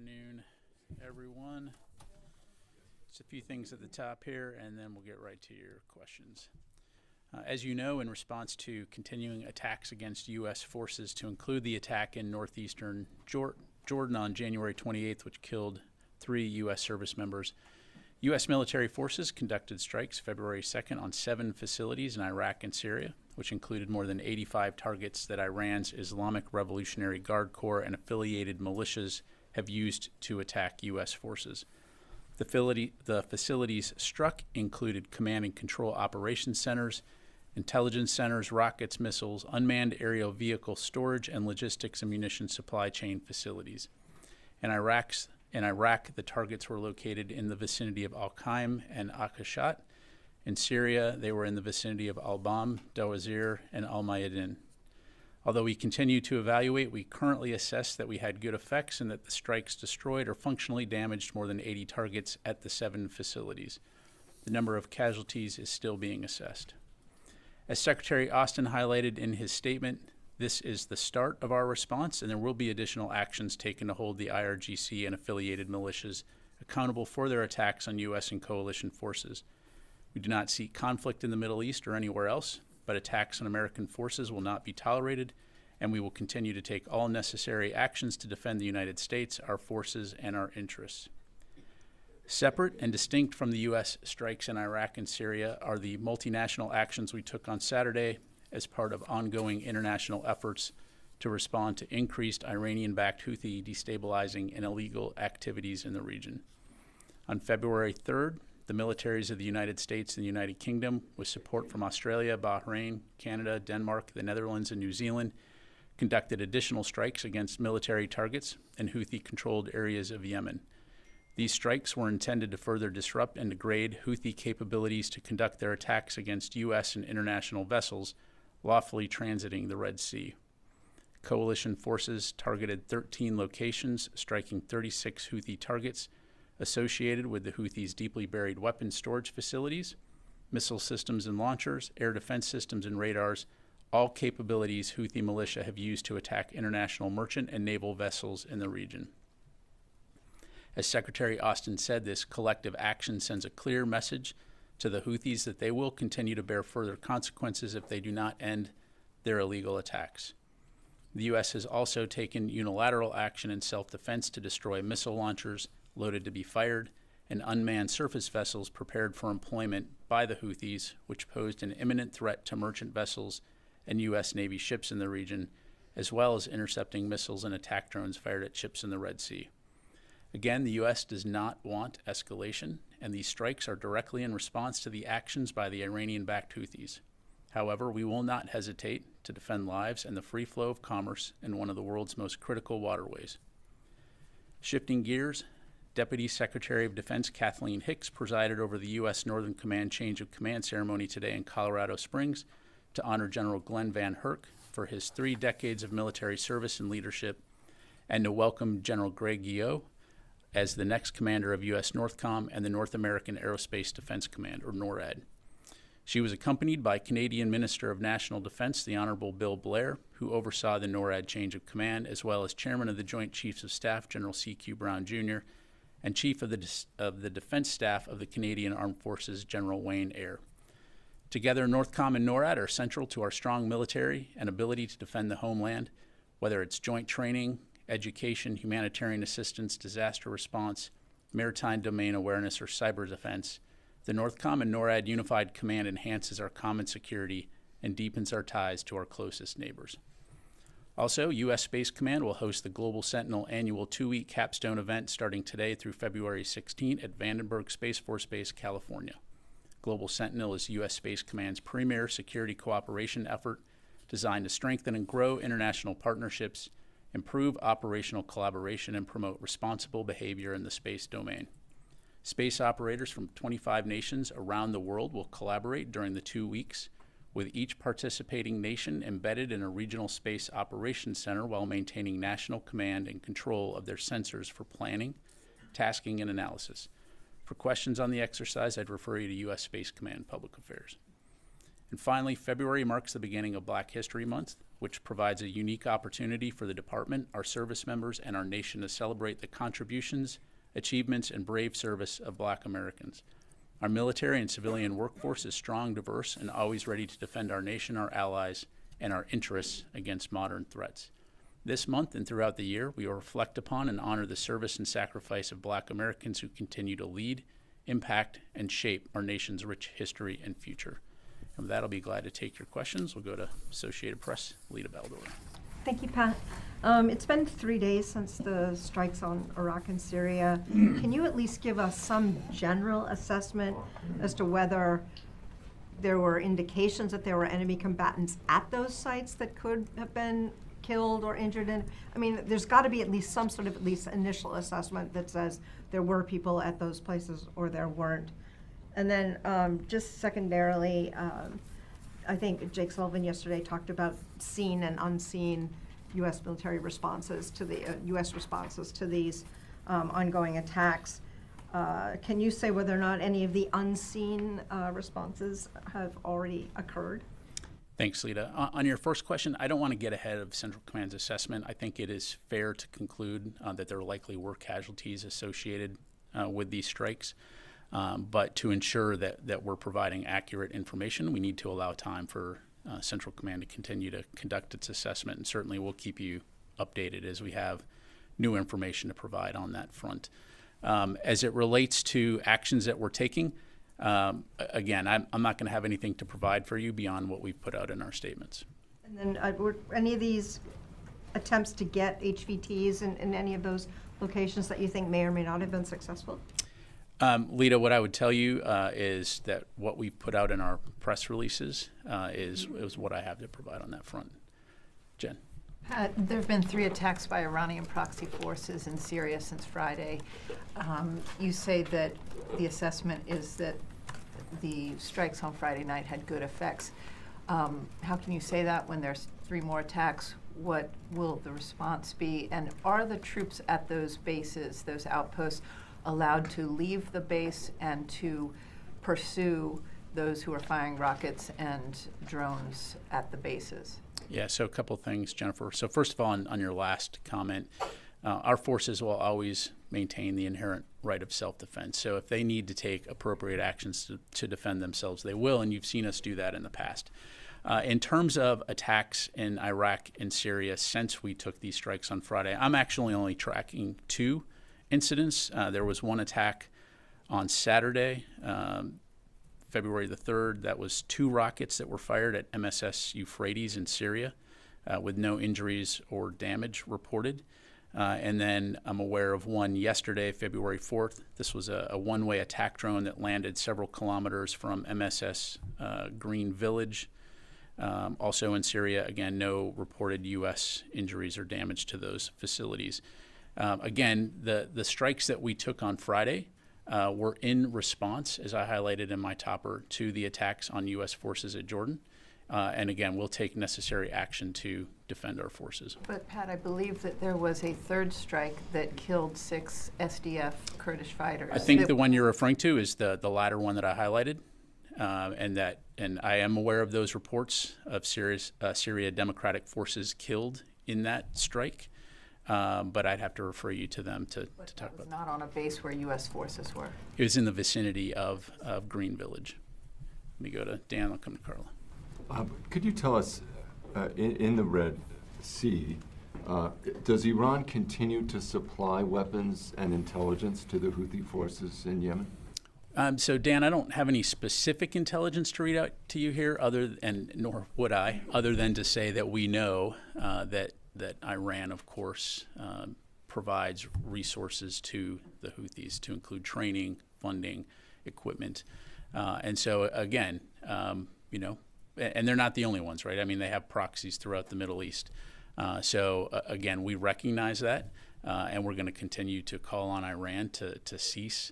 afternoon, everyone. Just a few things at the top here, and then we'll get right to your questions. As you know, in response to continuing attacks against U.S. forces, to include the attack in northeastern Jordan on January 28th, which killed 3 U.S. service members, U.S. military forces conducted strikes February 2nd on 7 facilities in Iraq and Syria, which included more than 85 targets that Iran's Islamic Revolutionary Guard Corps and affiliated militias have used to attack U.S. forces. The facilities struck included command and control operations centers, intelligence centers, rockets, missiles, unmanned aerial vehicle storage, and logistics and munitions supply chain facilities. In Iraq, the targets were located in the vicinity of Al-Qaim and Akashat. In Syria, they were in the vicinity of Al-Bam, Dawazir, and Al-Mayadin. Although we continue to evaluate, we currently assess that we had good effects and that the strikes destroyed or functionally damaged more than 80 targets at the 7 facilities. The number of casualties is still being assessed. As Secretary Austin highlighted in his statement, this is the start of our response, and there will be additional actions taken to hold the IRGC and affiliated militias accountable for their attacks on U.S. and coalition forces. We do not seek conflict in the Middle East or anywhere else, but attacks on American forces will not be tolerated, and we will continue to take all necessary actions to defend the United States, our forces, and our interests. Separate and distinct from the U.S. strikes in Iraq and Syria are the multinational actions we took on Saturday as part of ongoing international efforts to respond to increased Iranian-backed Houthi destabilizing and illegal activities in the region. On February 3rd, the militaries of the United States and the United Kingdom, with support from Australia, Bahrain, Canada, Denmark, the Netherlands, and New Zealand, conducted additional strikes against military targets in Houthi-controlled areas of Yemen. These strikes were intended to further disrupt and degrade Houthi capabilities to conduct their attacks against U.S. and international vessels lawfully transiting the Red Sea. Coalition forces targeted 13 locations, striking 36 Houthi targets associated with the Houthis' deeply buried weapons storage facilities, missile systems and launchers, air defense systems and radars, all capabilities Houthi militia have used to attack international merchant and naval vessels in the region. As Secretary Austin said, this collective action sends a clear message to the Houthis that they will continue to bear further consequences if they do not end their illegal attacks. The U.S. has also taken unilateral action in self-defense to destroy missile launchers loaded to be fired and unmanned surface vessels prepared for employment by the Houthis, which posed an imminent threat to merchant vessels and U.S. Navy ships in the region, as well as intercepting missiles and attack drones fired at ships in the Red Sea. Again, the U.S. does not want escalation, and these strikes are directly in response to the actions by the Iranian-backed Houthis. However, we will not hesitate to defend lives and the free flow of commerce in one of the world's most critical waterways. Shifting gears, Deputy Secretary of Defense Kathleen Hicks presided over the U.S. Northern Command change of command ceremony today in Colorado Springs to honor General Glenn Van Herk for his 3 decades of military service and leadership, and to welcome General Greg Yeo as the next commander of U.S. NORTHCOM and the North American Aerospace Defense Command, or NORAD. She was accompanied by Canadian Minister of National Defense, the Honorable Bill Blair, who oversaw the NORAD change of command, as well as Chairman of the Joint Chiefs of Staff, General C.Q. Brown, Jr., and Chief of the Defense Staff of the Canadian Armed Forces, General Wayne Eyre. Together, NORTHCOM and NORAD are central to our strong military and ability to defend the homeland, whether it's joint training, education, humanitarian assistance, disaster response, maritime domain awareness, or cyber defense. The NORTHCOM and NORAD Unified Command enhances our common security and deepens our ties to our closest neighbors. Also, U.S. Space Command will host the Global Sentinel annual 2-week capstone event starting today through February 16 at Vandenberg Space Force Base, California. Global Sentinel is U.S. Space Command's premier security cooperation effort designed to strengthen and grow international partnerships, improve operational collaboration, and promote responsible behavior in the space domain. Space operators from 25 nations around the world will collaborate during the 2 weeks, with each participating nation embedded in a regional space operations center while maintaining national command and control of their sensors for planning, tasking, and analysis. For questions on the exercise, I'd refer you to U.S. Space Command Public Affairs. And finally, February marks the beginning of Black History Month, which provides a unique opportunity for the department, our service members, and our nation to celebrate the contributions, achievements, and brave service of Black Americans. Our military and civilian workforce is strong, diverse, and always ready to defend our nation, our allies, and our interests against modern threats. This month and throughout the year, we will reflect upon and honor the service and sacrifice of Black Americans who continue to lead, impact, and shape our nation's rich history and future. And with that, I'll be glad to take your questions. We'll go to Associated Press, Lita Baldor. Thank you, Pat. It's been 3 days since the strikes on Iraq and Syria. Can you at least give us some general assessment as to whether there were indications that there were enemy combatants at those sites that could have been killed or injured? And I mean, there's got to be at least some sort of initial assessment that says there were people at those places or there weren't. And then just secondarily, I think Jake Sullivan yesterday talked about seen and unseen U.S. military responses to the U.S. responses to these ongoing attacks. Can you say whether or not any of the unseen responses have already occurred? Thanks, Lita. On your first question, I don't want to get ahead of Central Command's assessment. I think it is fair to conclude that there likely were casualties associated with these strikes. But to ensure that we're providing accurate information, we need to allow time for Central Command to continue to conduct its assessment, and certainly we'll keep you updated as we have new information to provide on that front. As it relates to actions that we're taking, again, I'm not going to have anything to provide for you beyond what we've put out in our statements. And then were any of these attempts to get HVTs in any of those locations that you think may or may not have been successful? Lita, what I would tell you is that what we've put out in our press releases is what I have to provide on that front. Jen. There have been 3 attacks by Iranian proxy forces in Syria since Friday. You say that the assessment is that the strikes on Friday night had good effects. How can you say that when there's 3 more attacks? What will the response be? And are the troops at those bases, those outposts, allowed to leave the base and to pursue those who are firing rockets and drones at the bases? Yeah, so a couple things, Jennifer. So first of all, on your last comment, our forces will always maintain the inherent right of self-defense. So if they need to take appropriate actions to defend themselves, they will, and you've seen us do that in the past. In terms of attacks in Iraq and Syria since we took these strikes on Friday, I'm actually only tracking 2 incidents. There was one attack on Saturday, February the 3rd. That was 2 rockets that were fired at MSS Euphrates in Syria with no injuries or damage reported. And then I'm aware of one yesterday, February 4th. This was a one-way attack drone that landed several kilometers from MSS Green Village. Also in Syria, again, no reported U.S. injuries or damage to those facilities. Again, the strikes that we took on Friday were in response, as I highlighted in my topper, to the attacks on U.S. forces at Jordan. And again, we'll take necessary action to defend our forces. But Pat, I believe that there was a 3rd strike that killed 6 SDF Kurdish fighters. I think the one you're referring to is the latter one that I highlighted. And I am aware of those reports of Syria Democratic forces killed in that strike. But I'd have to refer you to them to talk about that. Not on a base where U.S. forces were. It was in the vicinity of Green Village. Let me go to Dan, I'll come to Carla. Could you tell us, in the Red Sea, does Iran continue to supply weapons and intelligence to the Houthi forces in Yemen? So Dan, I don't have any specific intelligence to read out to you here, nor would I, other than to say that we know that Iran, of course, provides resources to the Houthis to include training, funding, equipment. And so, again, and they're not the only ones, right? I mean, they have proxies throughout the Middle East. Again, we recognize that, and we're going to continue to call on Iran to cease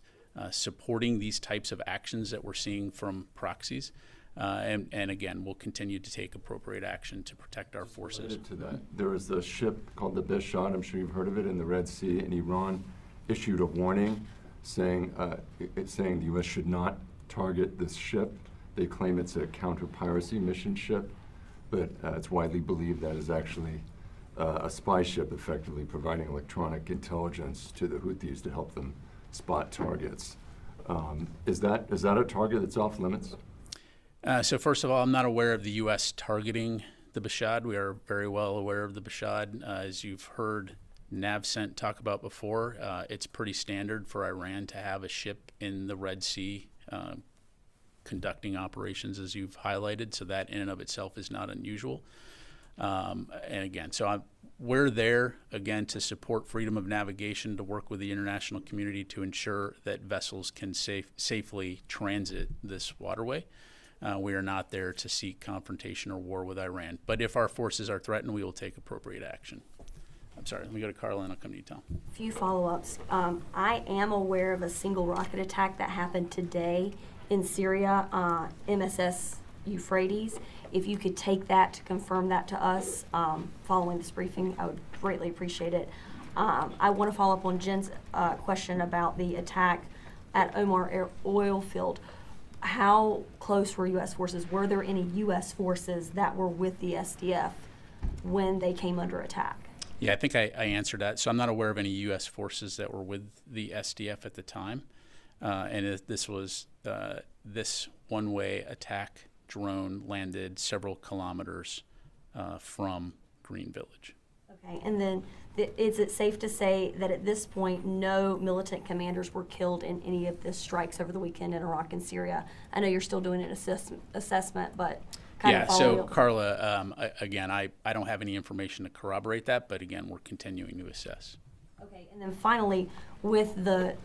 supporting these types of actions that we're seeing from proxies. And again, we'll continue to take appropriate action to protect our forces. Related to that, there was a ship called the Bishad, I'm sure you've heard of it, in the Red Sea, and Iran issued a warning saying the U.S. should not target this ship. They claim it's a counter-piracy mission ship. but it's widely believed that is actually a spy ship effectively providing electronic intelligence to the Houthis to help them spot targets. Is that a target that's off limits? So first of all, I'm not aware of the U.S. targeting the Bashad. We are very well aware of the Bashad. As you've heard NavCent talk about before, it's pretty standard for Iran to have a ship in the Red Sea conducting operations, as you've highlighted. So that in and of itself is not unusual. And again, we're there, again, to support freedom of navigation, to work with the international community to ensure that vessels can safely transit this waterway. We are not there to seek confrontation or war with Iran. But if our forces are threatened, we will take appropriate action. I'm sorry, let me go to Carla and I'll come to you, Tom. A few follow-ups. I am aware of a single rocket attack that happened today in Syria, MSS Euphrates. If you could take that to confirm that to us following this briefing, I would greatly appreciate it. I want to follow up on Jen's question about the attack at Omar oil field. How close were U.S. forces? Were there any U.S. forces that were with the SDF when they came under attack? Yeah, I think I answered that. So I'm not aware of any U.S. forces that were with the SDF at the time. This was this one-way attack drone landed several kilometers from Green Village. Okay, and then is it safe to say that at this point no militant commanders were killed in any of the strikes over the weekend in Iraq and Syria? I know you're still doing an assessment, but yeah, so Carla, again, I don't have any information to corroborate that, but again, we're continuing to assess. Okay, and then finally, with the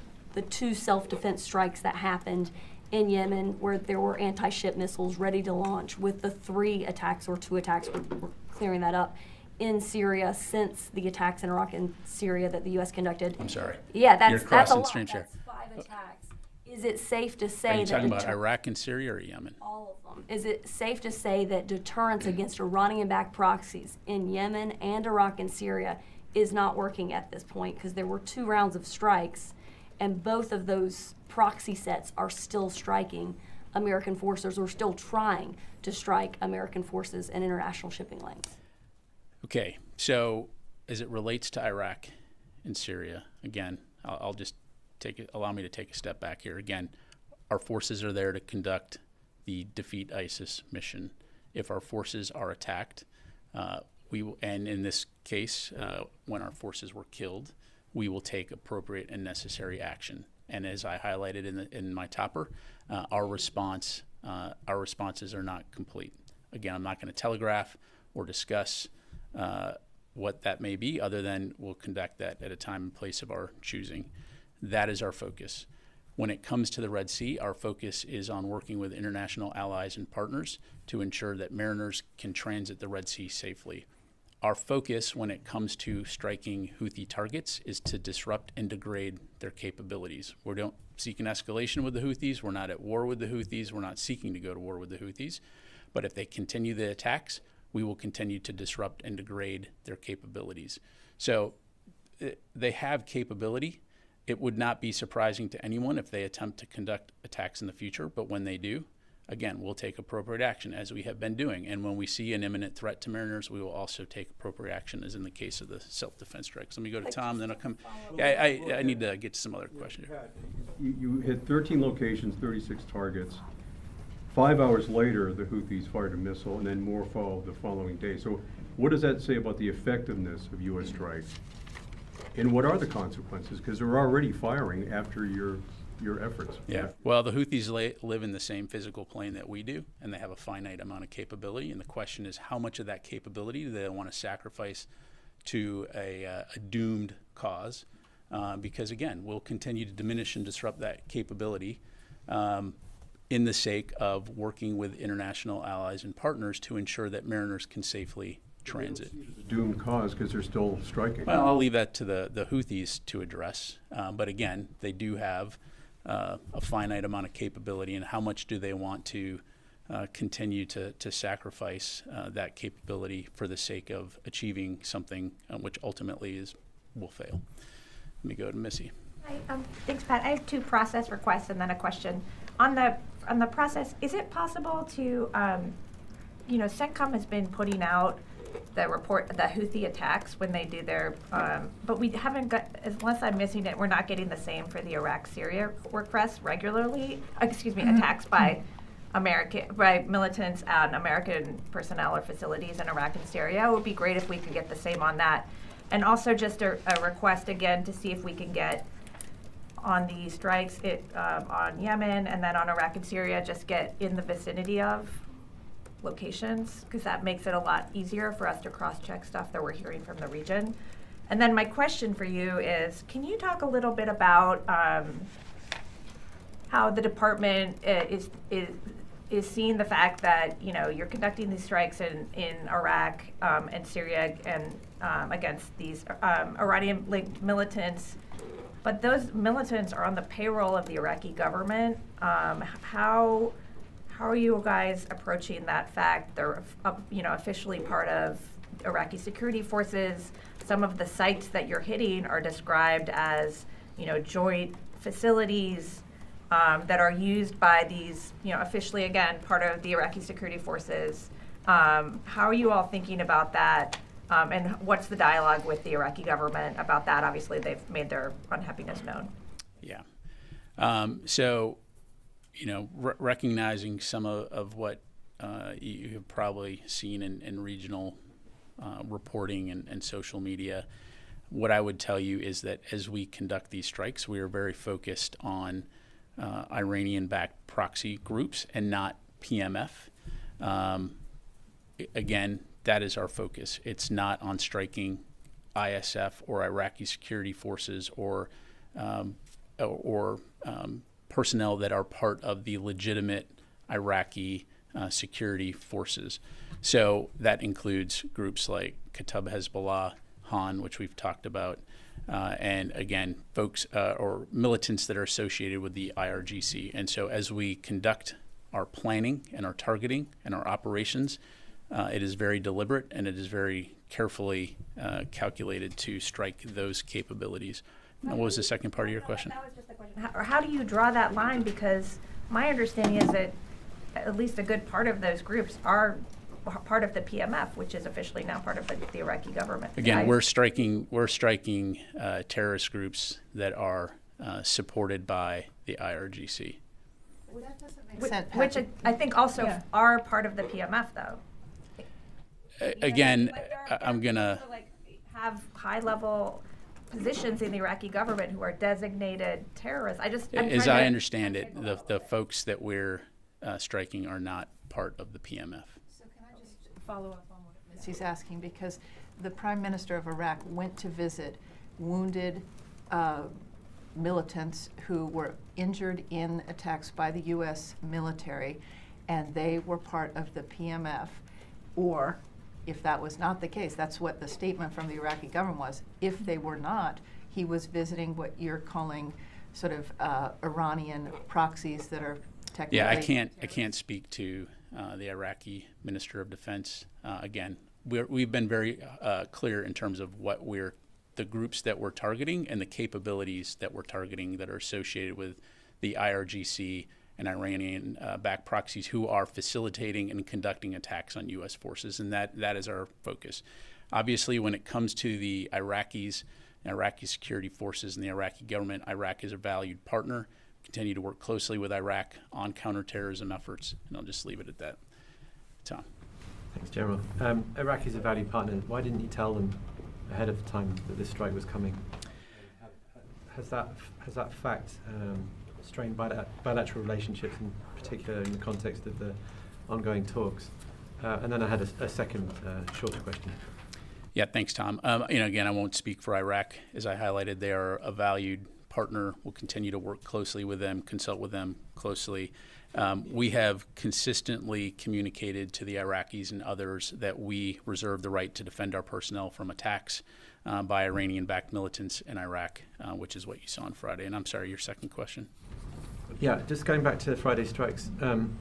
two self-defense strikes that happened in Yemen where there were anti-ship missiles ready to launch, with the 3 attacks or 2 attacks, we're clearing that up, in Syria since the attacks in Iraq and Syria that the U.S. conducted. I'm sorry. Yeah, You're that's a crossing lot. streams here. That's 5 attacks. Is it safe to say Are you that talking about Iraq and Syria or Yemen? all of them? Is it safe to say that deterrence against Iranian-backed proxies in Yemen and Iraq and Syria is not working at this point? Because there were 2 rounds of strikes, and both of those proxy sets are still striking American forces or still trying to strike American forces in international shipping lanes. Okay, so as it relates to Iraq and Syria, again, I'll just allow me to take a step back here. Again, our forces are there to conduct the Defeat ISIS mission. If our forces are attacked, we will, and in this case, when our forces were killed, we will take appropriate and necessary action. And as I highlighted in my topper, our responses are not complete. Again, I'm not going to telegraph or discuss what that may be, other than we'll conduct that at a time and place of our choosing. That is our focus. When it comes to the Red Sea, our focus is on working with international allies and partners to ensure that mariners can transit the Red Sea safely. Our focus when it comes to striking Houthi targets is to disrupt and degrade their capabilities. We don't seek an escalation with the Houthis. We're not at war with the Houthis. We're not seeking to go to war with the Houthis. But if they continue the attacks, we will continue to disrupt and degrade their capabilities. So they have capability. It would not be surprising to anyone if they attempt to conduct attacks in the future, but when they do, again, we'll take appropriate action, as we have been doing. And when we see an imminent threat to mariners, we will also take appropriate action, as in the case of the self-defense strikes. Let me go to Tom, then I'll come. Yeah, I need to get to some other questions. You hit 13 locations, 36 targets. 5 hours later, the Houthis fired a missile, and then more followed the following day. So what does that say about the effectiveness of U.S. strikes? And what are the consequences? Because they're already firing after your efforts. Yeah. Well, the Houthis live in the same physical plane that we do, and they have a finite amount of capability. And the question is, how much of that capability do they want to sacrifice to a doomed cause? Because, again, we'll continue to diminish and disrupt that capability in the sake of working with international allies and partners to ensure that mariners can safely transit. It's a doomed cause because they're still striking. Well, I'll leave that to the Houthis to address. But again, they do have a finite amount of capability, and how much do they want to continue to sacrifice that capability for the sake of achieving something which ultimately will fail. Let me go to Missy. Hi, thanks, Pat. I have 2 process requests and then a question. On the process, is it possible to CENTCOM has been putting out the report, the Houthi attacks when they do their, but we haven't got, unless I'm missing it, we're not getting the same for the Iraq-Syria requests regularly, attacks by militants on American personnel or facilities in Iraq and Syria. It would be great if we could get the same on that. And also just a request again to see if we can get on the strikes on Yemen and then on Iraq and Syria, just get in the vicinity of locations, because that makes it a lot easier for us to cross-check stuff that we're hearing from the region. And then my question for you is, can you talk a little bit about how the department is seeing the fact that you're conducting these strikes in Iraq and Syria and against these Iranian-linked militants, but those militants are on the payroll of the Iraqi government. How are you guys approaching that fact? They're officially part of Iraqi security forces. Some of the sites that you're hitting are described as joint facilities that are used by these, officially, again, part of the Iraqi security forces. How are you all thinking about that? And what's the dialogue with the Iraqi government about that? Obviously, they've made their unhappiness known. Yeah. So, recognizing some of what you have probably seen in regional reporting and social media, what I would tell you is that as we conduct these strikes, we are very focused on Iranian-backed proxy groups and not PMF. Again, that is our focus. It's not on striking ISF or Iraqi security forces or personnel that are part of the legitimate Iraqi security forces. So that includes groups like Kata'ib Hezbollah, Han, which we've talked about, and again, folks or militants that are associated with the IRGC. And so as we conduct our planning and our targeting and our operations, it is very deliberate and it is very carefully calculated to strike those capabilities. What was the second part of your question? That was just the question. How do you draw that line? Because my understanding is that at least a good part of those groups are part of the PMF, which is officially now part of the Iraqi government. Again, we're striking terrorist groups that are supported by the IRGC. Well, that doesn't make sense. Which I think also are part of the PMF, though. Again, I'm gonna have high-level positions in the Iraqi government who are designated terrorists. As I understand it, the folks that we're striking are not part of the PMF. So can I just follow up on what Missy's asking? Because the Prime Minister of Iraq went to visit wounded militants who were injured in attacks by the U.S. military, and they were part of the PMF. Or, if that was not the case, that's what the statement from the Iraqi government was. If they were not, he was visiting what you're calling sort of Iranian proxies that are technically. Yeah, I can't speak to the Iraqi Minister of Defense. Again, we've been very clear in terms of what the groups that we're targeting and the capabilities that we're targeting that are associated with the IRGC and Iranian-backed proxies who are facilitating and conducting attacks on U.S. forces, and that is our focus. Obviously, when it comes to the Iraqis, Iraqi security forces, and the Iraqi government, Iraq is a valued partner. Continue to work closely with Iraq on counterterrorism efforts, and I'll just leave it at that. Tom. Thanks, General. Iraq is a valued partner. Why didn't you tell them ahead of time that this strike was coming? Has that fact strained bilateral relationships, in particular in the context of the ongoing talks? And then I had a second shorter question. Yeah, thanks, Tom. Again, I won't speak for Iraq. As I highlighted, they are a valued partner. We'll continue to work closely with them, consult with them closely. We have consistently communicated to the Iraqis and others that we reserve the right to defend our personnel from attacks by Iranian-backed militants in Iraq, which is what you saw on Friday. And I'm sorry, your second question? Yeah, just going back to Friday strikes, and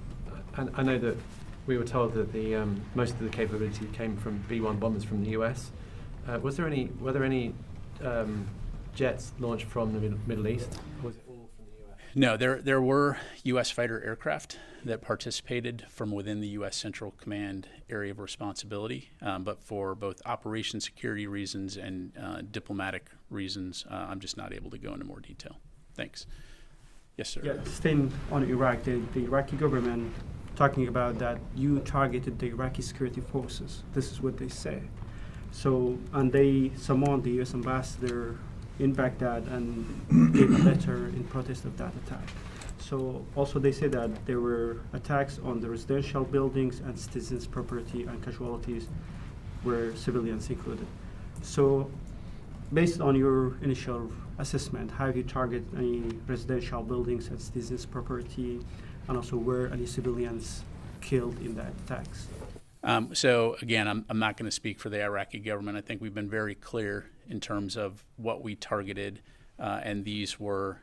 I know that we were told that the most of the capability came from B-1 bombers from the US. Were there any jets launched from the Middle East? Or was it all from the US? No, there were U.S. fighter aircraft that participated from within the U.S. Central Command area of responsibility, but for both operation security reasons and diplomatic reasons, I'm just not able to go into more detail. Thanks. Yes, sir. Yeah, staying on Iraq, the Iraqi government talking about that you targeted the Iraqi security forces. This is what they say. So, and they summoned the U.S. ambassador in Baghdad and gave a letter in protest of that attack. So also they say that there were attacks on the residential buildings and citizens' property, and casualties were civilians included. So based on your initial assessment, have you targeted any residential buildings and citizens' property, and also were any civilians killed in that attacks? So again, I'm not going to speak for the Iraqi government. I think we've been very clear in terms of what we targeted, and these were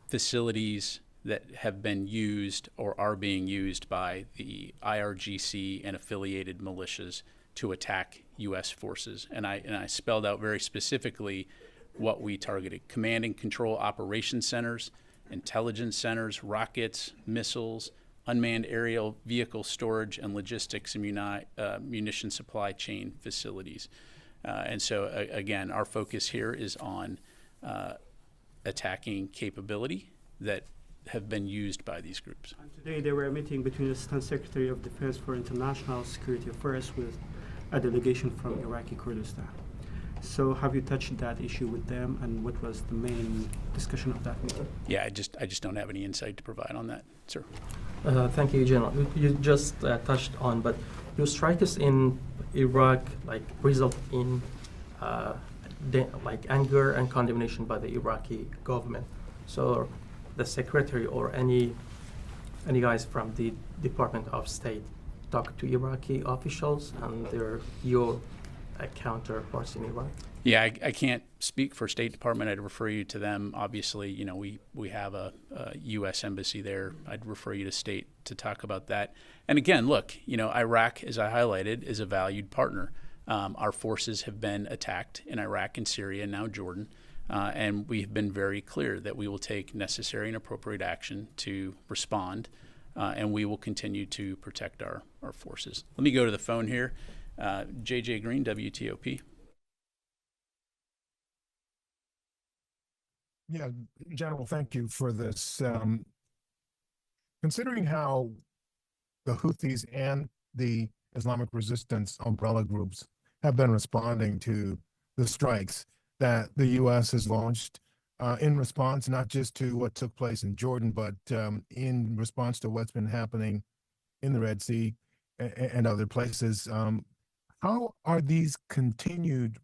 facilities that have been used or are being used by the IRGC and affiliated militias to attack U.S. forces. And I spelled out very specifically what we targeted: command and control operations centers, intelligence centers, rockets, missiles, unmanned aerial vehicle storage and logistics and munition supply chain facilities. And so, again, our focus here is on attacking capability that have been used by these groups. And today there were a meeting between the Assistant Secretary of Defense for International Security Affairs with a delegation from Iraqi Kurdistan. So have you touched that issue with them, and what was the main discussion of that meeting? Yeah, I just don't have any insight to provide on that, sir. Thank you, General. You just touched on, but your strikes in Iraq result in anger and condemnation by the Iraqi government. So the secretary or any guys from the Department of State talk to Iraqi officials and your counterparts in Iraq? Yeah, I can't speak for State Department. I'd refer you to them. Obviously, we have a U.S. embassy there. I'd refer you to State to talk about that. And again, look, Iraq, as I highlighted, is a valued partner. Our forces have been attacked in Iraq and Syria, and now Jordan, and we have been very clear that we will take necessary and appropriate action to respond, and we will continue to protect our forces. Let me go to the phone here. J.J. Green, WTOP. Yeah, General, thank you for this. Considering how the Houthis and the Islamic resistance umbrella groups have been responding to the strikes that the U.S. has launched in response not just to what took place in Jordan, but in response to what's been happening in the Red Sea and other places, how are these continued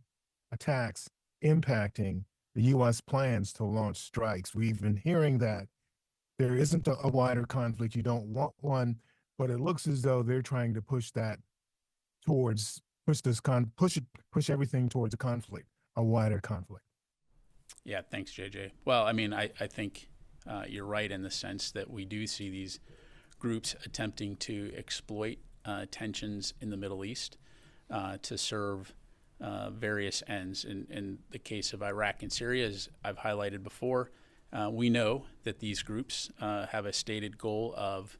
attacks impacting the U.S. plans to launch strikes? We've been hearing that there isn't a wider conflict. You don't want one, but it looks as though they're trying to push that towards push everything towards a conflict, a wider conflict. Yeah, thanks, JJ. Well, I mean, I think you're right in the sense that we do see these groups attempting to exploit tensions in the Middle East to serve various ends. In the case of Iraq and Syria, as I've highlighted before, we know that these groups have a stated goal of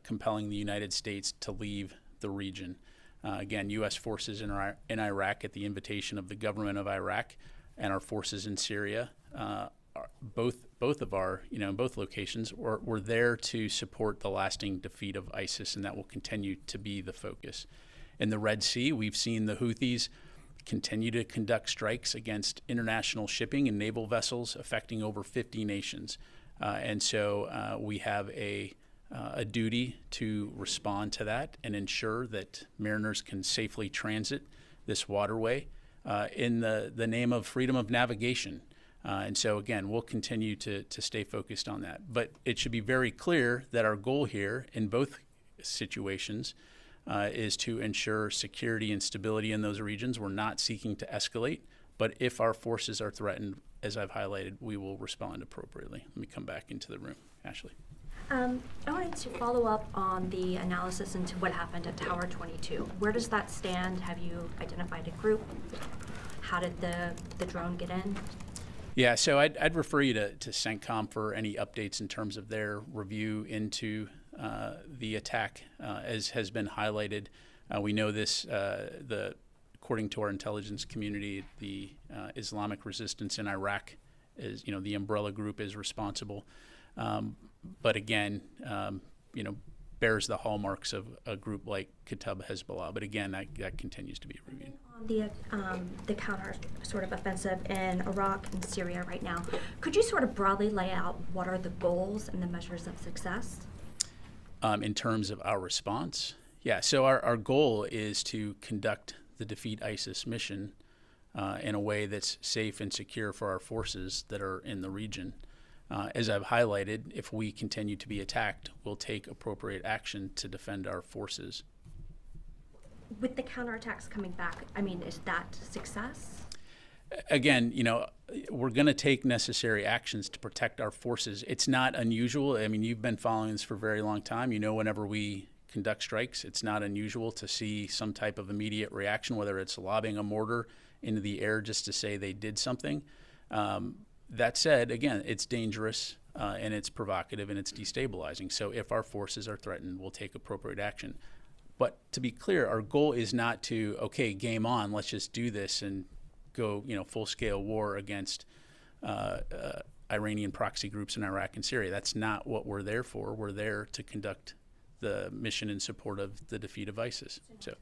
compelling the United States to leave the region. Again, U.S. forces in Iraq at the invitation of the government of Iraq and our forces in Syria, both of our, in both locations, were there to support the lasting defeat of ISIS, and that will continue to be the focus. In the Red Sea, we've seen the Houthis continue to conduct strikes against international shipping and naval vessels affecting over 50 nations. And so we have a duty to respond to that and ensure that mariners can safely transit this waterway in the name of freedom of navigation. And so, again, we'll continue to stay focused on that. But it should be very clear that our goal here in both situations is to ensure security and stability in those regions. We're not seeking to escalate, but if our forces are threatened, as I've highlighted, we will respond appropriately. Let me come back into the room. Ashley. I wanted to follow up on the analysis into what happened at Tower 22. Where does that stand? Have you identified a group? How did the drone get in? Yeah, so I'd refer you to CENTCOM for any updates in terms of their review into the attack. As has been highlighted, we know this, according to our intelligence community, the Islamic resistance in Iraq is, the umbrella group is responsible. But again, bears the hallmarks of a group like Kataib Hezbollah. But again, that continues to be reviewed. On the counter sort of offensive in Iraq and Syria right now, could you sort of broadly lay out what are the goals and the measures of success? In terms of our response, yeah. So our goal is to conduct the Defeat ISIS mission in a way that's safe and secure for our forces that are in the region. As I've highlighted, if we continue to be attacked, we'll take appropriate action to defend our forces. With the counterattacks coming back, I mean, is that success? Again, we're going to take necessary actions to protect our forces. It's not unusual. I mean, you've been following this for a very long time. Whenever we conduct strikes, it's not unusual to see some type of immediate reaction, whether it's lobbing a mortar into the air just to say they did something. That said, again, it's dangerous and it's provocative and it's destabilizing. So if our forces are threatened, we'll take appropriate action. But to be clear, our goal is not to, okay, game on, let's just do this and go, full-scale war against Iranian proxy groups in Iraq and Syria. That's not what we're there for. We're there to conduct the mission in support of the defeat of ISIS. So,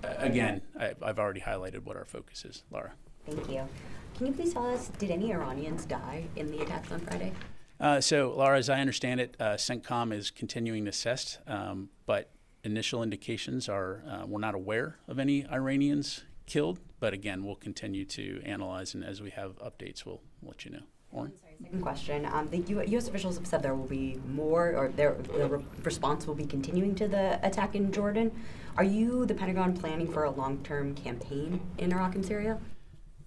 again, I've already highlighted what our focus is. Laura. Thank you. Can you please tell us, did any Iranians die in the attacks on Friday? So, Laura, as I understand it, CENTCOM is continuing to assess, but initial indications are we're not aware of any Iranians killed. But again, we'll continue to analyze, and as we have updates, we'll let you know. Oren? Second question. The U.S. officials have said there will be more, or the response will be continuing to the attack in Jordan. Are you, the Pentagon, planning for a long-term campaign in Iraq and Syria?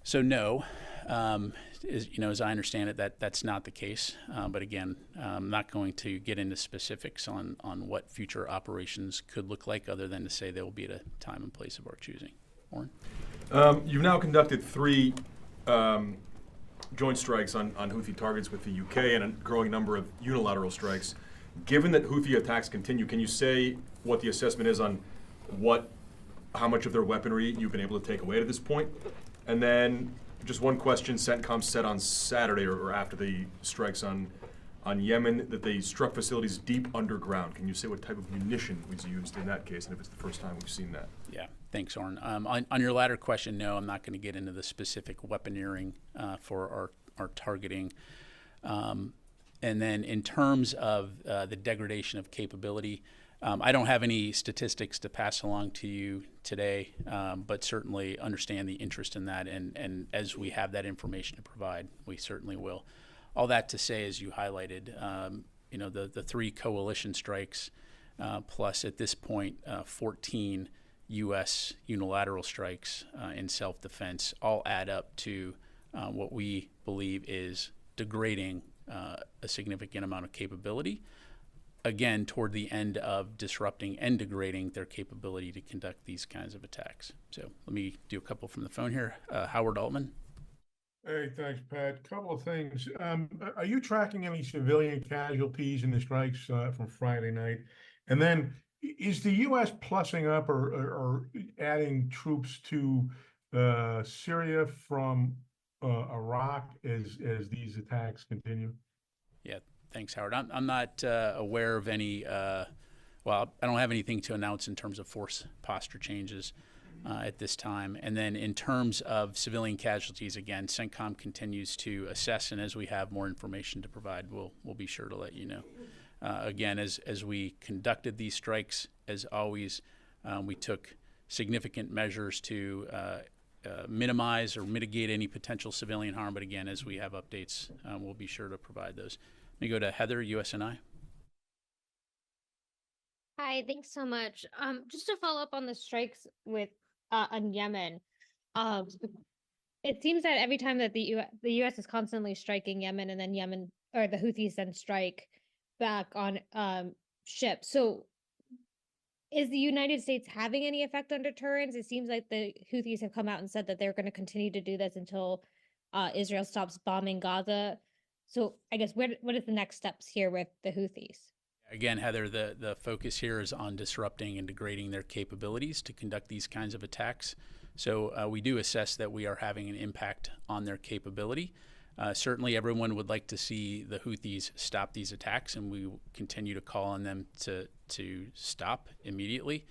So no, as I understand it, that's not the case. But again, I'm not going to get into specifics on what future operations could look like, other than to say they will be at a time and place of our choosing. Oren? You've now conducted 3 joint strikes on Houthi targets with the UK and a growing number of unilateral strikes. Given that Houthi attacks continue, can you say what the assessment is on how much of their weaponry you've been able to take away to this point? And then just one question, CENTCOM said on Saturday or after the strikes on Yemen that they struck facilities deep underground. Can you say what type of munition was used in that case, and if it's the first time we've seen that? Yeah, thanks, Oren. On your latter question, no, I'm not going to get into the specific weaponeering for our targeting. And then in terms of the degradation of capability, I don't have any statistics to pass along to you today, but certainly understand the interest in that. And as we have that information to provide, we certainly will. All that to say, as you highlighted, the 3 coalition strikes, plus at this point 14 U.S. unilateral strikes in self-defense, all add up to what we believe is degrading a significant amount of capability. Again, toward the end of disrupting and degrading their capability to conduct these kinds of attacks. So let me do a couple from the phone here. Howard Altman. Hey, thanks, Pat. Couple of things. Are you tracking any civilian casualties in the strikes from Friday night? And then, is the U.S. plussing up or adding troops to Syria from Iraq as these attacks continue? Yeah, thanks, Howard. I'm not aware of any. I don't have anything to announce in terms of force posture changes at this time. And then in terms of civilian casualties, again, CENTCOM continues to assess, and as we have more information to provide, we'll be sure to let you know. Again, as we conducted these strikes, as always, we took significant measures to minimize or mitigate any potential civilian harm. But again, as we have updates, we'll be sure to provide those. Let me go to Heather, USNI. Hi, thanks so much. Just to follow up on the strikes on Yemen, it seems that every time that the U.S. is constantly striking Yemen, and then Yemen or the Houthis then strike back on ships. So, is the United States having any effect on deterrence? It seems like the Houthis have come out and said that they're going to continue to do this until Israel stops bombing Gaza. So I guess what is the next steps here with the Houthis? Again, Heather, the focus here is on disrupting and degrading their capabilities to conduct these kinds of attacks. So we do assess that we are having an impact on their capability. Certainly everyone would like to see the Houthis stop these attacks, and we continue to call on them to stop immediately.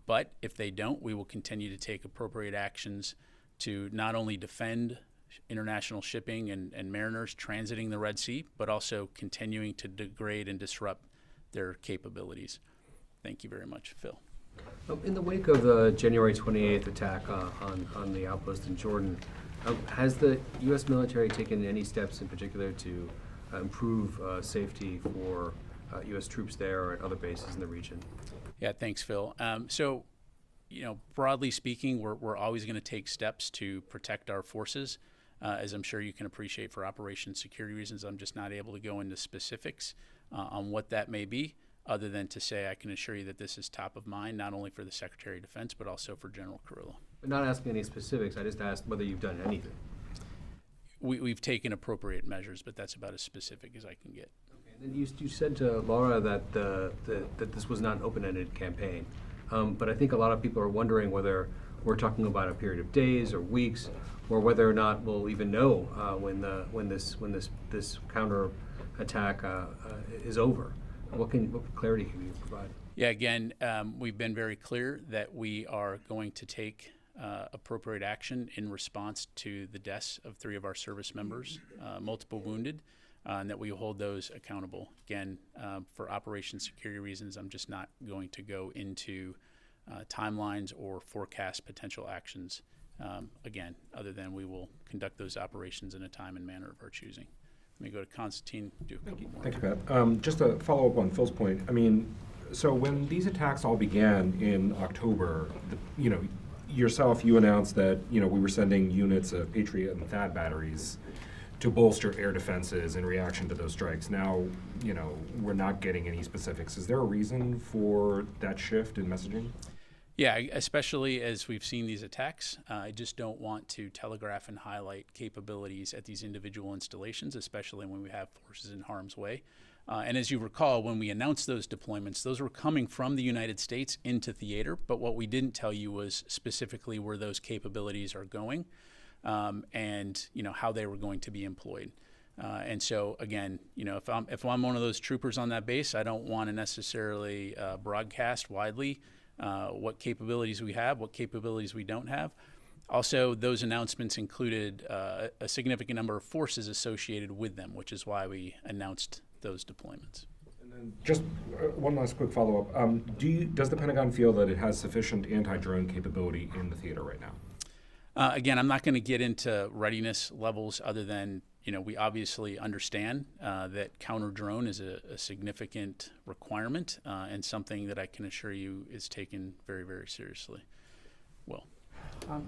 But if they don't, we will continue to take appropriate actions to not only defend international shipping and mariners transiting the Red Sea, but also continuing to degrade and disrupt their capabilities. Thank you very much, Phil. In the wake of the January 28th attack on the outpost in Jordan, has the U.S. military taken any steps in particular to improve safety for U.S. troops there or at other bases in the region? Yeah, thanks, Phil. So, broadly speaking, we're always going to take steps to protect our forces. As I'm sure you can appreciate, for operation security reasons, I'm just not able to go into specifics on what that may be, other than to say I can assure you that this is top of mind, not only for the Secretary of Defense, but also for General Carrillo. But not asking any specifics, I just asked whether you've done anything. We've taken appropriate measures, but that's about as specific as I can get. Okay. And then you said to Laura that that this was not an open-ended campaign, but I think a lot of people are wondering whether we're talking about a period of days or weeks, or whether or not we'll even know when this counter attack is over. What clarity can you provide? Yeah, again, we've been very clear that we are going to take appropriate action in response to the deaths of 3 of our service members, multiple wounded, and that we hold those accountable. Again, for operation security reasons, I'm just not going to go into timelines or forecast potential actions, again, other than we will conduct those operations in a time and manner of our choosing. Let me go to Constantine, do a couple more. Thank you, Pat. Just to follow up on Phil's point, I mean, so when these attacks all began in October, yourself, you announced that, we were sending units of Patriot and THAAD batteries to bolster air defenses in reaction to those strikes. Now, we're not getting any specifics. Is there a reason for that shift in messaging? Yeah, especially as we've seen these attacks. I just don't want to telegraph and highlight capabilities at these individual installations, especially when we have forces in harm's way. And as you recall, when we announced those deployments, those were coming from the United States into theater, but what we didn't tell you was specifically where those capabilities are going, and how they were going to be employed. And so again, if I'm one of those troopers on that base, I don't want to necessarily broadcast widely what capabilities we have, what capabilities we don't have. Also, those announcements included a significant number of forces associated with them, which is why we announced those deployments. And then just one last quick follow-up. Does the Pentagon feel that it has sufficient anti-drone capability in the theater right now? Again, I'm not going to get into readiness levels other than, we obviously understand that counter-drone is a significant requirement and something that I can assure you is taken very, very seriously. Will.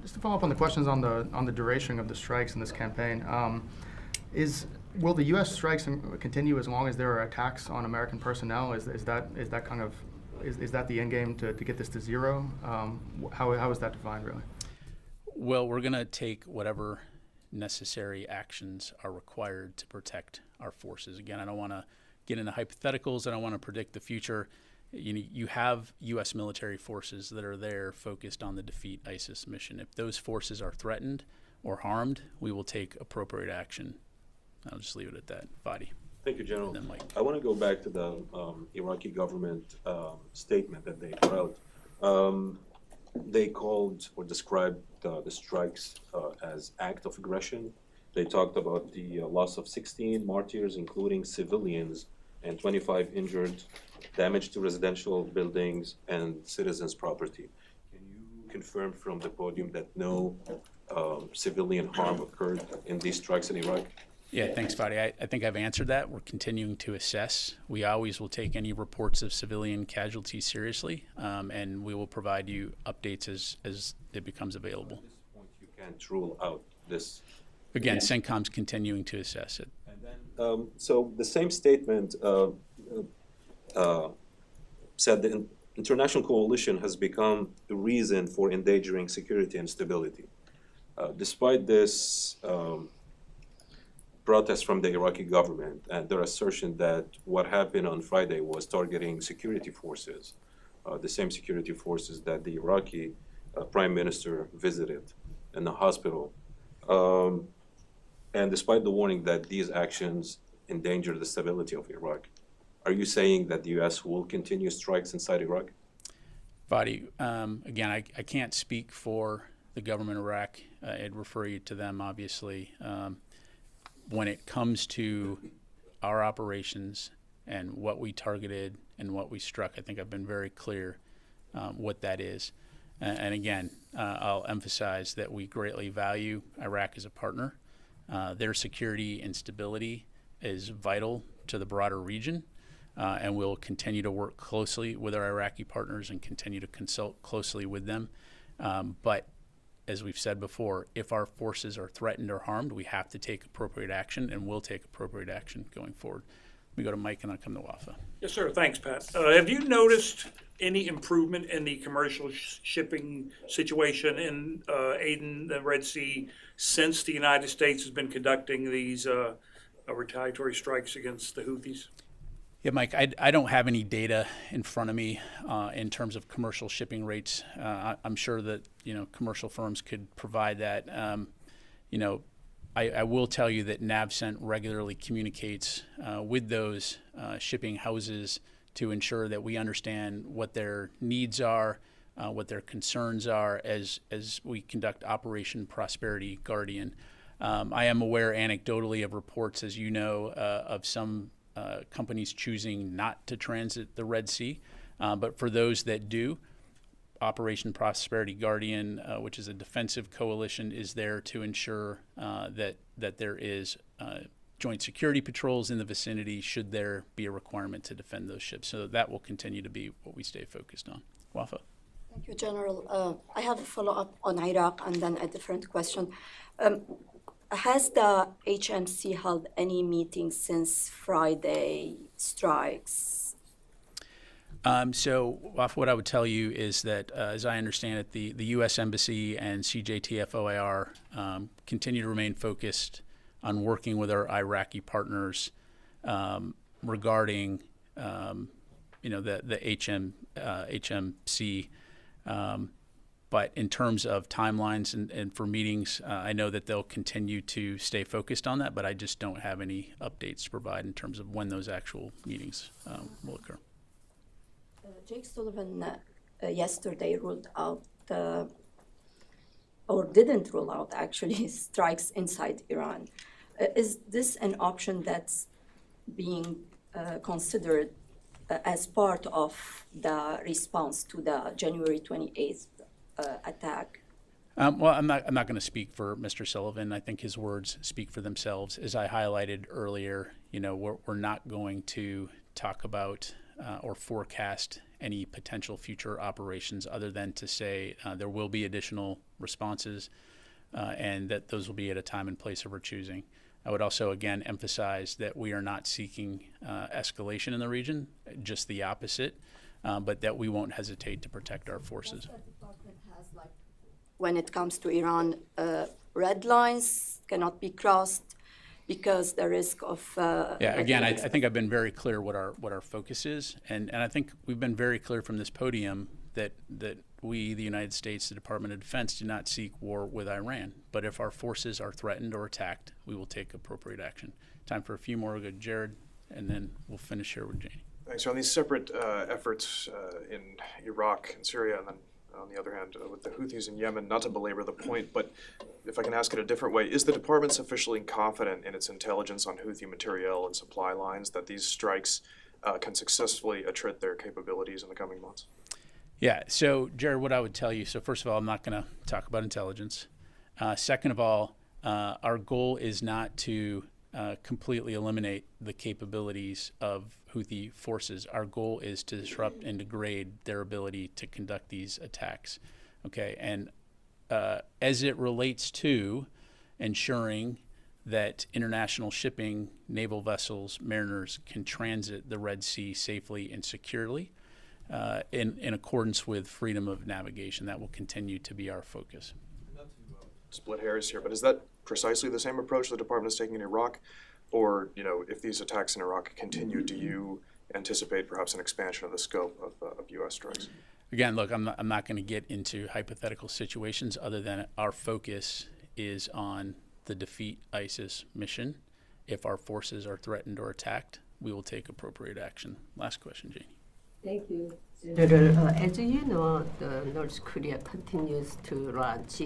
Just to follow up on the questions on the duration of the strikes in this campaign, will the U.S. strikes continue as long as there are attacks on American personnel? Is that the end game to get this to zero? How is that defined, really? Well, we're going to take whatever necessary actions are required to protect our forces. Again, I don't want to get into hypotheticals. I don't want to predict the future. You have U.S. military forces that are there focused on the defeat ISIS mission. If those forces are threatened or harmed, we will take appropriate action. I'll just leave it at that. Fadi. Thank you, General. And then Mike. I want to go back to the Iraqi government statement that they put out. They called or described the strikes as act of aggression. They talked about the loss of 16 martyrs, including civilians, and 25 injured, damage to residential buildings and citizens' property. Can you confirm from the podium that no civilian harm occurred in these strikes in Iraq? Yeah, thanks, Fadi. I think I've answered that. We're continuing to assess. We always will take any reports of civilian casualties seriously, and we will provide you updates as it becomes available. At this point, you can't rule out this. Again, CENTCOM's continuing to assess it. And then, so the same statement said the international coalition has become the reason for endangering security and stability. Despite this protest from the Iraqi government and their assertion that what happened on Friday was targeting security forces, the same security forces that the Iraqi prime minister visited in the hospital. And despite the warning that these actions endanger the stability of Iraq, are you saying that the U.S. will continue strikes inside Iraq? Fadi, again, I can't speak for the government of Iraq. I'd refer you to them, obviously. When it comes to our operations and what we targeted and what we struck, I think I've been very clear what that is. And again, I'll emphasize that we greatly value Iraq as a partner. Their security and stability is vital to the broader region, and we'll continue to work closely with our Iraqi partners and continue to consult closely with them. But as we've said before, if our forces are threatened or harmed, we have to take appropriate action, and will take appropriate action going forward. Let me go to Mike, and I'll come to Wafa. Yes, sir. Thanks, Pat. Have you noticed any improvement in the commercial shipping situation in Aden, the Red Sea, since the United States has been conducting these retaliatory strikes against the Houthis? Yeah, Mike, I don't have any data in front of me in terms of commercial shipping rates. I'm sure that commercial firms could provide that. I will tell you that NAVCENT regularly communicates with those shipping houses to ensure that we understand what their needs are, what their concerns are as we conduct Operation Prosperity Guardian. I am aware anecdotally of reports, as you know, of some companies choosing not to transit the Red Sea. But for those that do, Operation Prosperity Guardian, which is a defensive coalition, is there to ensure that there is joint security patrols in the vicinity should there be a requirement to defend those ships. So that will continue to be what we stay focused on. Wafa. Thank you, General. I have a follow-up on Iraq and then a different question. Has the HMC held any meetings since Friday strikes? So, what I would tell you is that, as I understand it, the U.S. Embassy and CJTF OIR continue to remain focused on working with our Iraqi partners regarding, the HMC. But in terms of timelines and for meetings, I know that they'll continue to stay focused on that, but I just don't have any updates to provide in terms of when those actual meetings will occur. Jake Sullivan yesterday ruled out, or didn't rule out actually, strikes inside Iran. Is this an option that's being considered as part of the response to the January 28th attack? Well, I'm not going to speak for Mr. Sullivan. I think his words speak for themselves. As I highlighted earlier, we're not going to talk about or forecast any potential future operations other than to say there will be additional responses and that those will be at a time and place of our choosing. I would also, again, emphasize that we are not seeking escalation in the region, just the opposite, but that we won't hesitate to protect our forces. When it comes to Iran, red lines cannot be crossed because the risk of... Again, I think I've been very clear what our focus is, and I think we've been very clear from this podium that we, the United States, the Department of Defense, do not seek war with Iran. But if our forces are threatened or attacked, we will take appropriate action. Time for a few more. We'll go to Jared, and then we'll finish here with Janie. Thanks. So on these separate efforts in Iraq and Syria, and then on the other hand, with the Houthis in Yemen, not to belabor the point, but if I can ask it a different way, is the department sufficiently confident in its intelligence on Houthi materiel and supply lines that these strikes can successfully attrit their capabilities in the coming months? Yeah, so Jared, what I would tell you, so first of all, I'm not going to talk about intelligence. Second of all, our goal is not to completely eliminate the capabilities of Houthi forces. Our goal is to disrupt and degrade their ability to conduct these attacks. Okay, and as it relates to ensuring that international shipping, naval vessels, mariners can transit the Red Sea safely and securely, in accordance with freedom of navigation. That will continue to be our focus. split hairs here, but is that precisely the same approach the department is taking in Iraq? Or, if these attacks in Iraq continue, do you anticipate perhaps an expansion of the scope of U.S. strikes? Again, look, I'm not going to get into hypothetical situations other than our focus is on the defeat ISIS mission. If our forces are threatened or attacked, we will take appropriate action. Last question, Janie. Thank you. As you know, the North Korea continues to launch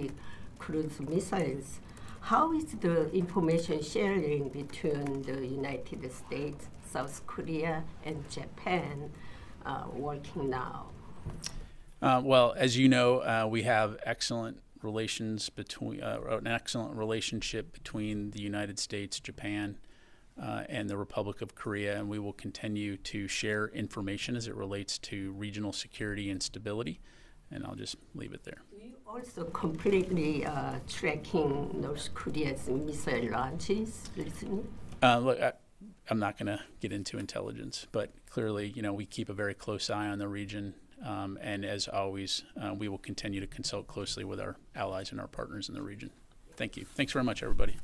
cruise missiles. How is the information sharing between the United States, South Korea, and Japan working now? Well, as you know, we have excellent relations an excellent relationship between the United States, Japan, and the Republic of Korea, and we will continue to share information as it relates to regional security and stability. And I'll just leave it there. Do you also completely tracking North Korea's missile launches recently? Look, I'm not going to get into intelligence, but clearly, we keep a very close eye on the region. And as always, we will continue to consult closely with our allies and our partners in the region. Thank you. Thanks very much, everybody.